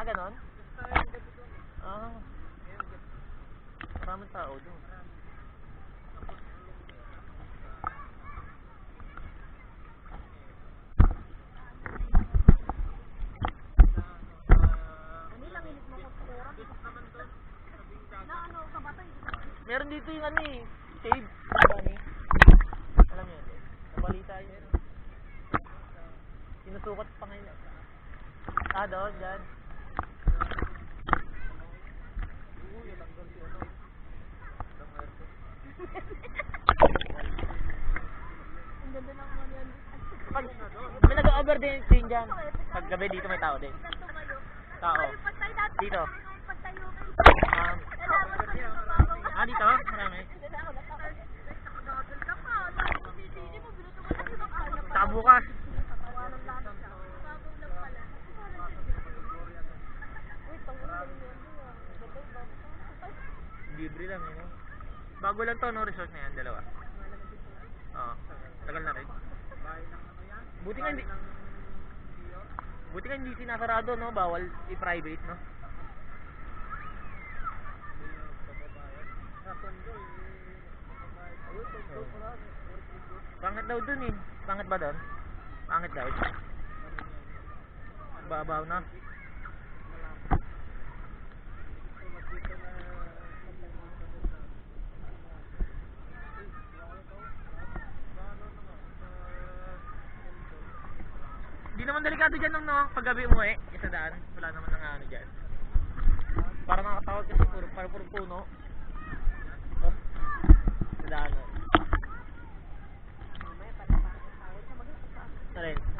ganon? Ah. Maraming tao doon. Meron dito yung ano eh, cave. Alam niyo yun? Nabalita yun. Sinusukat pa ngayon. Ah, doon, dyan. Ang ganda ng mga yan. Pag, may nag-over din dyan. Pag gabi dito may tao din. Tao. Dito. Dito? Marami. Saka bukas. Libre lang eh, no? Bago lang to, no? Resort na yan, dalawa. Oo. Tagal na rin. Buti nga hindi sinasarado, no? Bawal i-private, no? Pangit daw dun eh. Pangit ba dun? Pangit daw. Babaw na. Hindi naman delikado dyan nung no, paggabi umuwi, isa daan, wala naman nang ano dyan. Para makatawag kasi puro puno. Oh, sa daan. Sa rin.